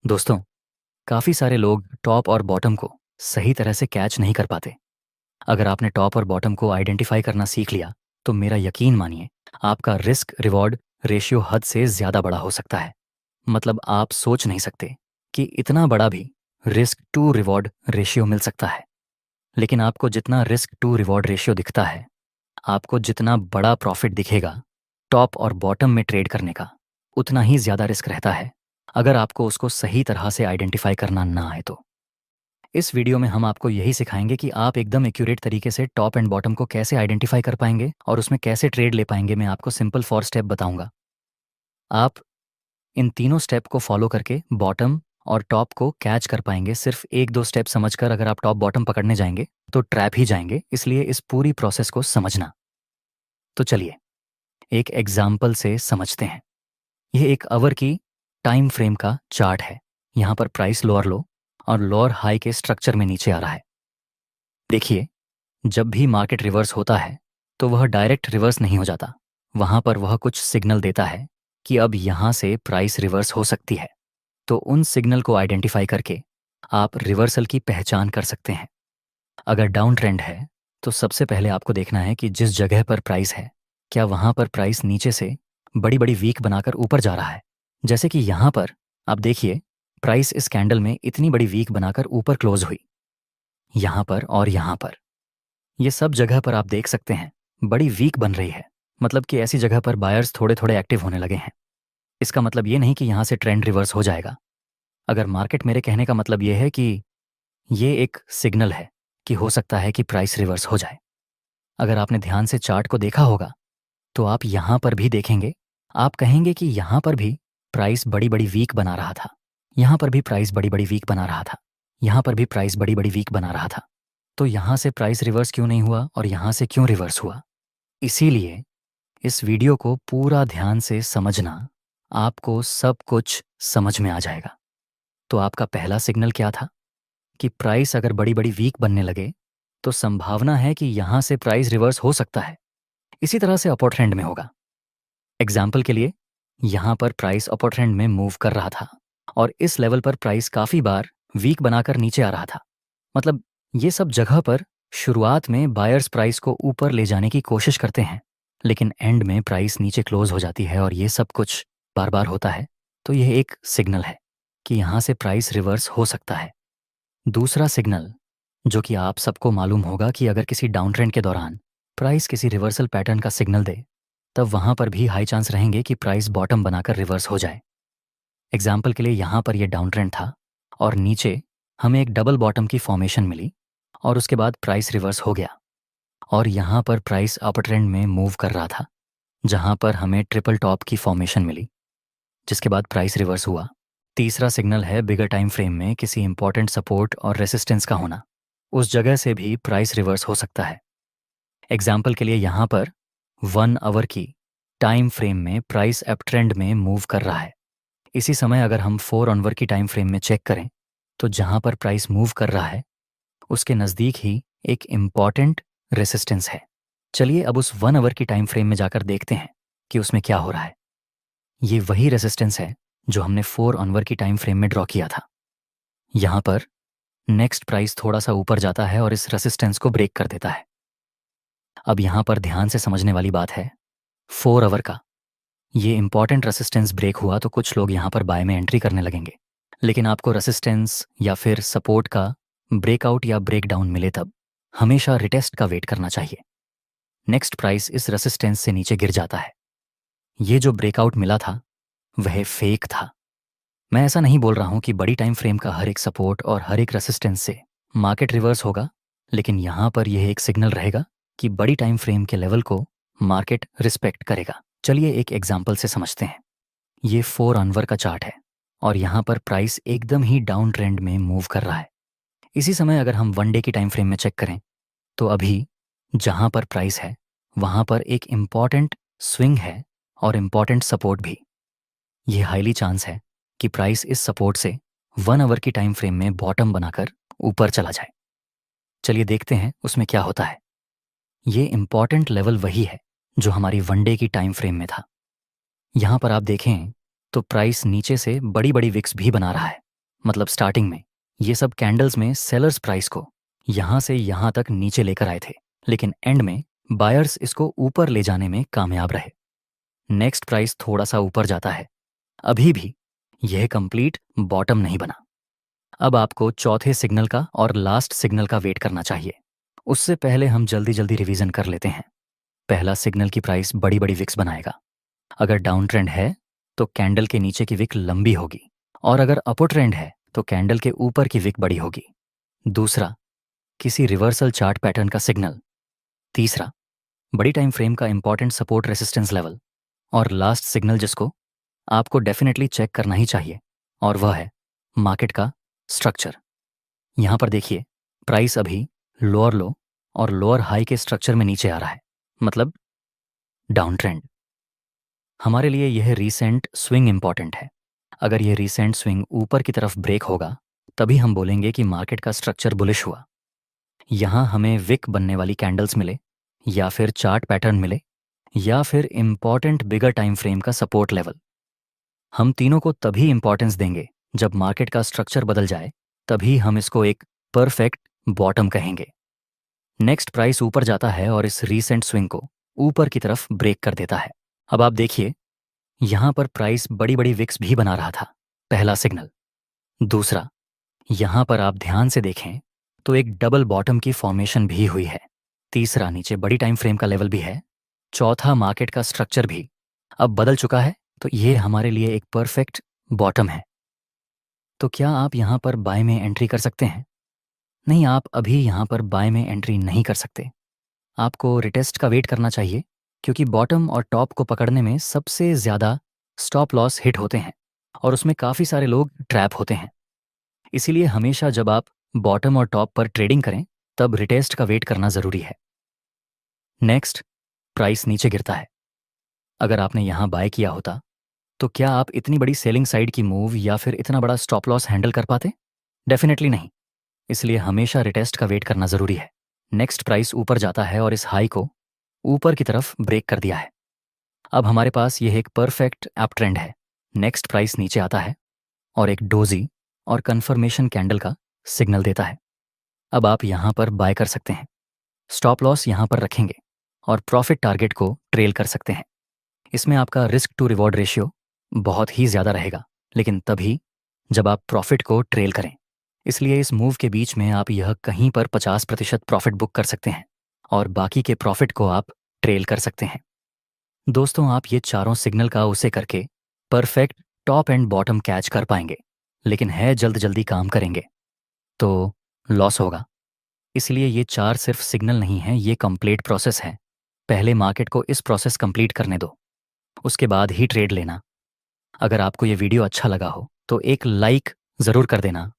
दोस्तों, काफ़ी सारे लोग टॉप और बॉटम को सही तरह से कैच नहीं कर पाते। अगर आपने टॉप और बॉटम को आइडेंटिफाई करना सीख लिया, तो मेरा यकीन मानिए, आपका रिस्क रिवॉर्ड रेशियो हद से ज़्यादा बड़ा हो सकता है। मतलब आप सोच नहीं सकते कि इतना बड़ा भी रिस्क टू रिवॉर्ड रेशियो मिल सकता है। लेकिन आपको जितना रिस्क टू रिवॉर्ड रेशियो दिखता है, आपको जितना बड़ा प्रॉफिट दिखेगा टॉप और बॉटम में ट्रेड करने का, उतना ही ज़्यादा रिस्क रहता है अगर आपको उसको सही तरह से आइडेंटिफाई करना ना आए तो। इस वीडियो में हम आपको यही सिखाएंगे कि आप एकदम एक्यूरेट तरीके से टॉप एंड बॉटम को कैसे आइडेंटिफाई कर पाएंगे और उसमें कैसे ट्रेड ले पाएंगे। मैं आपको सिंपल 4 स्टेप बताऊंगा। आप इन तीनों स्टेप को फॉलो करके बॉटम और टॉप को कैच कर पाएंगे। सिर्फ एक दो स्टेप समझकर अगर आप टॉप बॉटम पकड़ने जाएंगे तो ट्रैप ही जाएंगे, इसलिए इस पूरी प्रोसेस को समझना। तो चलिए एक एग्जाम्पल से समझते हैं। यह एक आवर की टाइम फ्रेम का चार्ट है। यहाँ पर प्राइस लोअर लो और लोअर हाई के स्ट्रक्चर में नीचे आ रहा है। देखिए, जब भी मार्केट रिवर्स होता है तो वह डायरेक्ट रिवर्स नहीं हो जाता। वहां पर वह कुछ सिग्नल देता है कि अब यहां से प्राइस रिवर्स हो सकती है। तो उन सिग्नल को आइडेंटिफाई करके आप रिवर्सल की पहचान कर सकते हैं। अगर डाउन ट्रेंड है तो सबसे पहले आपको देखना है कि जिस जगह पर प्राइस है, क्या वहां पर प्राइस नीचे से बड़ी बड़ी वीक बनाकर ऊपर जा रहा है। जैसे कि यहां पर आप देखिए, प्राइस इस कैंडल में इतनी बड़ी वीक बनाकर ऊपर क्लोज हुई। यहां पर और यहां पर, ये सब जगह पर आप देख सकते हैं बड़ी वीक बन रही है। मतलब कि ऐसी जगह पर बायर्स थोड़े थोड़े एक्टिव होने लगे हैं। इसका मतलब ये नहीं कि यहां से ट्रेंड रिवर्स हो जाएगा। अगर मार्केट, मेरे कहने का मतलब ये है कि ये एक सिग्नल है कि हो सकता है कि प्राइस रिवर्स हो जाए। अगर आपने ध्यान से चार्ट को देखा होगा तो आप यहां पर भी देखेंगे, आप कहेंगे कि यहां पर भी प्राइस बड़ी बड़ी वीक बना रहा था, यहां पर भी प्राइस बड़ी बड़ी वीक बना रहा था, यहां पर भी प्राइस बड़ी बड़ी वीक बना रहा था। तो यहां से प्राइस रिवर्स क्यों नहीं हुआ और यहां से क्यों रिवर्स हुआ? इसीलिए इस वीडियो को पूरा ध्यान से समझना, आपको सब कुछ समझ में आ जाएगा। तो आपका पहला सिग्नल क्या था कि प्राइस अगर बड़ी बड़ी वीक बनने लगे तो संभावना है कि यहां से प्राइस रिवर्स हो सकता है। इसी तरह से अपर ट्रेंड में होगा। एग्जाम्पल के लिए, यहां पर प्राइस अपर ट्रेंड में मूव कर रहा था और इस लेवल पर प्राइस काफी बार वीक बनाकर नीचे आ रहा था। मतलब ये सब जगह पर शुरुआत में बायर्स प्राइस को ऊपर ले जाने की कोशिश करते हैं, लेकिन एंड में प्राइस नीचे क्लोज हो जाती है और ये सब कुछ बार बार होता है। तो यह एक सिग्नल है कि यहां से प्राइस रिवर्स हो सकता है। दूसरा सिग्नल, जो कि आप सबको मालूम होगा, कि अगर किसी डाउन ट्रेंड के दौरान प्राइस किसी रिवर्सल पैटर्न का सिग्नल दे, तब वहां पर भी हाई चांस रहेंगे कि प्राइस बॉटम बनाकर रिवर्स हो जाए। एग्जाम्पल के लिए, यहां पर यह डाउन ट्रेंड था और नीचे हमें एक डबल बॉटम की फॉर्मेशन मिली और उसके बाद प्राइस रिवर्स हो गया और यहां पर प्राइस अपर ट्रेंड में मूव कर रहा था, जहां पर हमें ट्रिपल टॉप की फॉर्मेशन मिली, जिसके बाद प्राइस रिवर्स हुआ। तीसरा सिग्नल है बिगर टाइम फ्रेम में किसी इंपॉर्टेंट सपोर्ट और रेसिस्टेंस का होना। उस जगह से भी प्राइस रिवर्स हो सकता है। एग्जाम्पल के लिए, यहां पर 1 आवर की टाइम फ्रेम में प्राइस अप ट्रेंड में मूव कर रहा है। इसी समय अगर हम 4 आवर की टाइम फ्रेम में चेक करें तो जहां पर प्राइस मूव कर रहा है उसके नज़दीक ही एक इम्पॉर्टेंट रेसिस्टेंस है। चलिए अब उस 1 आवर की टाइम फ्रेम में जाकर देखते हैं कि उसमें क्या हो रहा है। ये वही रेसिस्टेंस है जो हमने 4 आवर की टाइम फ्रेम में ड्रॉ किया था। यहां पर नेक्स्ट प्राइस थोड़ा सा ऊपर जाता है और इस रेसिस्टेंस को ब्रेक कर देता है। अब यहां पर ध्यान से समझने वाली बात है, 4 आवर का ये इंपॉर्टेंट रेसिस्टेंस ब्रेक हुआ तो कुछ लोग यहां पर बाय में एंट्री करने लगेंगे। लेकिन आपको रेसिस्टेंस या फिर सपोर्ट का ब्रेकआउट या ब्रेकडाउन मिले तब हमेशा रिटेस्ट का वेट करना चाहिए। नेक्स्ट प्राइस इस रेसिस्टेंस से नीचे गिर जाता है। ये जो ब्रेकआउट मिला था वह फेक था। मैं ऐसा नहीं बोल रहा हूं कि बड़ी टाइम फ्रेम का हर एक सपोर्ट और हर एक रेसिस्टेंस से मार्केट रिवर्स होगा, लेकिन यहां पर यह एक सिग्नल रहेगा कि बड़ी टाइम फ्रेम के लेवल को मार्केट रिस्पेक्ट करेगा। चलिए एक एग्जाम्पल से समझते हैं। ये 4 आवर का चार्ट है और यहां पर प्राइस एकदम ही डाउन ट्रेंड में मूव कर रहा है। इसी समय अगर हम 1 डे की टाइम फ्रेम में चेक करें तो अभी जहां पर प्राइस है वहां पर एक इम्पॉर्टेंट स्विंग है और इम्पॉर्टेंट सपोर्ट भी। यह हाईली चांस है कि प्राइस इस सपोर्ट से 1 आवर की टाइम फ्रेम में बॉटम बनाकर ऊपर चला जाए। चलिए देखते हैं उसमें क्या होता है। ये इम्पॉर्टेंट लेवल वही है जो हमारी 1 डे की टाइम फ्रेम में था। यहां पर आप देखें तो प्राइस नीचे से बड़ी बड़ी विक्स भी बना रहा है। मतलब स्टार्टिंग में ये सब कैंडल्स में सेलर्स प्राइस को यहाँ से यहाँ तक नीचे लेकर आए थे, लेकिन एंड में बायर्स इसको ऊपर ले जाने में कामयाब रहे। नेक्स्ट प्राइस थोड़ा सा ऊपर जाता है, अभी भी यह कंप्लीट बॉटम नहीं बना। अब आपको चौथे सिग्नल का और लास्ट सिग्नल का वेट करना चाहिए। उससे पहले हम जल्दी जल्दी रिवीजन कर लेते हैं। पहला सिग्नल की प्राइस बड़ी बड़ी विक्स बनाएगा। अगर डाउन ट्रेंड है तो कैंडल के नीचे की विक लंबी होगी, और अगर अपर ट्रेंड है तो कैंडल के ऊपर की विक बड़ी होगी। दूसरा, किसी रिवर्सल चार्ट पैटर्न का सिग्नल। तीसरा, बड़ी टाइम फ्रेम का इंपॉर्टेंट सपोर्ट रेसिस्टेंस लेवल। और लास्ट सिग्नल जिसको आपको डेफिनेटली चेक करना ही चाहिए, और वह है मार्केट का स्ट्रक्चर। यहां पर देखिए, प्राइस अभी लोअर लो और लोअर हाई के स्ट्रक्चर में नीचे आ रहा है, मतलब डाउन ट्रेंड। हमारे लिए यह रीसेंट स्विंग इंपॉर्टेंट है। अगर यह रीसेंट स्विंग ऊपर की तरफ ब्रेक होगा तभी हम बोलेंगे कि मार्केट का स्ट्रक्चर बुलिश हुआ। यहां हमें विक बनने वाली कैंडल्स मिले, या फिर चार्ट पैटर्न मिले, या फिर इंपॉर्टेंट बिगर टाइम फ्रेम का सपोर्ट लेवल। हम तीनों को तभी इंपॉर्टेंस देंगे जब मार्केट का स्ट्रक्चर बदल जाए, तभी हम इसको एक परफेक्ट बॉटम कहेंगे। नेक्स्ट प्राइस ऊपर जाता है और इस रीसेंट स्विंग को ऊपर की तरफ ब्रेक कर देता है। अब आप देखिए, यहां पर प्राइस बड़ी बड़ी विक्स भी बना रहा था, पहला सिग्नल। दूसरा, यहां पर आप ध्यान से देखें तो एक डबल बॉटम की फॉर्मेशन भी हुई है। तीसरा, नीचे बड़ी टाइम फ्रेम का लेवल भी है। चौथा, मार्केट का स्ट्रक्चर भी अब बदल चुका है, तो ये हमारे लिए एक परफेक्ट बॉटम है। तो क्या आप यहां पर बाय में एंट्री कर सकते हैं? नहीं, आप अभी यहां पर बाय में एंट्री नहीं कर सकते। आपको रिटेस्ट का वेट करना चाहिए, क्योंकि बॉटम और टॉप को पकड़ने में सबसे ज़्यादा स्टॉप लॉस हिट होते हैं, और उसमें काफ़ी सारे लोग ट्रैप होते हैं। इसीलिए हमेशा जब आप बॉटम और टॉप पर ट्रेडिंग करें तब रिटेस्ट का वेट करना ज़रूरी है। नेक्स्ट, प्राइस नीचे गिरता है। अगर आपने यहाँ बाय किया होता तो क्या आप इतनी बड़ी सेलिंग साइड की मूव या फिर इतना बड़ा स्टॉप लॉस हैंडल कर पाते? डेफिनेटली नहीं। इसलिए हमेशा रिटेस्ट का वेट करना ज़रूरी है। नेक्स्ट प्राइस ऊपर जाता है और इस हाई को ऊपर की तरफ ब्रेक कर दिया है। अब हमारे पास यह एक परफेक्ट अप ट्रेंड है। नेक्स्ट प्राइस नीचे आता है और एक डोजी और कन्फर्मेशन कैंडल का सिग्नल देता है। अब आप यहाँ पर बाय कर सकते हैं। स्टॉप लॉस यहाँ पर रखेंगे और प्रॉफिट टारगेट को ट्रेल कर सकते हैं। इसमें आपका रिस्क टू रिवॉर्ड रेशियो बहुत ही ज़्यादा रहेगा, लेकिन तभी जब आप प्रॉफिट को ट्रेल करें। इसलिए इस मूव के बीच में आप यह कहीं पर 50% प्रॉफिट बुक कर सकते हैं और बाकी के प्रॉफिट को आप ट्रेल कर सकते हैं। दोस्तों, आप ये चारों सिग्नल का उसे करके perfect top and bottom catch कर पाएंगे, लेकिन है जल्द जल्दी काम करेंगे तो लॉस होगा। इसलिए ये चार सिर्फ सिग्नल नहीं हैं, ये कंप्लीट प्रोसेस है। पहले मार्केट को इस प्रोसेस कंप्लीट करने दो, उसके बाद ही ट्रेड लेना। अगर आपको ये वीडियो अच्छा लगा हो तो एक लाइक ज़रूर कर देना